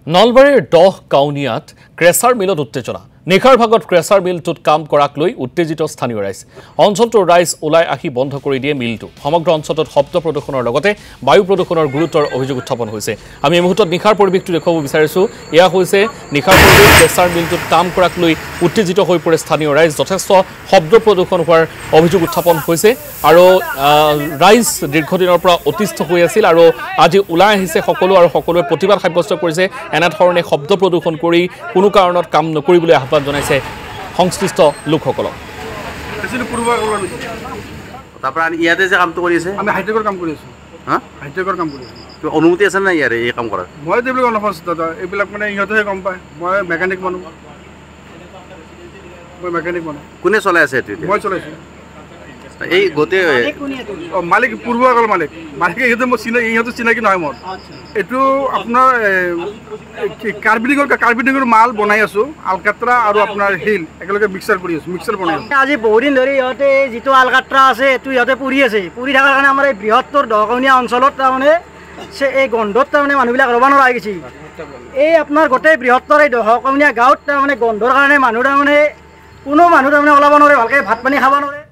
নলবাৰীৰ দহ কাউনিয়াত ক্ৰেচাৰ মিলত উত্তেজনা নিশাৰ ভাগত ক্ৰেচাৰ মিলটোত কাম কৰাক লৈ উত্তেজিত স্থানীয় ৰাইজ অঞ্চলটোৰ ৰাইজ ওলাই আহি বন্ধ কৰি দিয়ে মিলটো সমগ্ৰ অঞ্চলটোত শব্দ প্ৰদূষণৰ লগতে বায়ু প্ৰদূষণৰ গুৰুতৰ অভিযোগ উত্থাপন হৈছে আমি এই মুহূৰ্তত নিশাৰ পৰিৱেশটো দেখুৱাব বিচাৰিছো এয়া হৈছে নিশাৰ পৰিৱেশ ক্ৰেচাৰ মিলটোত কাম কৰাক লৈ উত্তেজিত হৈ পৰে স্থানীয় ৰাইজ যথেষ্ট শব্দ প্ৰদূষণ হোৱাৰ অভিযোগ উত্থাপন হৈছে আৰু ৰাইজ দীৰ্ঘদিনৰ পৰা অতিষ্ঠ হৈ আছিল আৰু আজি ওলাই আহিছে সকলোৱে প্ৰতিবাদ সাব্যস্ত কৰিছে এনেধৰণে শব্দ প্ৰদূষণ কৰি কোনো কাৰণত কাম নকৰিবলৈ আহ্বান জনাইছে সংশ্লিষ্ট লোকসকলক তাৰপৰ ইয়াতে যে কামটো কৰি আছে আমি হাইটেকৰ কাম কৰি আছো হাইটেকৰ কাম কৰি আছো কিবা অনুমতি আছে না ইয়াৰে এই কাম কৰাৰ মই এইবিলাক নফাছ দাদা এইবিলাক মানে ইহঁতেহে গম পায় মই মেকানিক মানুহ কোনে চলাই আছে এইটো মই চলাইছো এই গোটেই মালিক পূৰ্বকাল মালিকে ইহঁতে মই ইহঁতৰ চিনাকি নহয় মোৰ এইটো আপোনাৰ কাৰ্বিডিঙৰ মাল বনাই আছো আলকাট্ৰা আৰু আপোনাৰ হিল একেলগে মিক্সাৰ কৰি আছো মিক্সাৰ বনাই আছো আজি বহুদিন ধৰি ইহঁতে যিটো আলকাট্ৰা আছে এইটো ইহঁতে পুৰি আছে পুৰি থকাৰ কাৰণে আমাৰ এই বৃহত্তৰ দহকাউনীয়া অঞ্চলত তাৰমানে এই গন্ধত তাৰমানে মানুহবিলাক ৰ'ব নোৱাৰা হৈ গৈছে এই আপোনাৰ গোটেই বৃহত্তৰ এই দহকাউনীয়া গাঁৱত তাৰমানে গন্ধৰ কাৰণে মানুহ তাৰমানে কোনো মানুহ তাৰমানে ওলাব নোৱাৰে ভালকৈ ভাত পানী খাব নোৱাৰে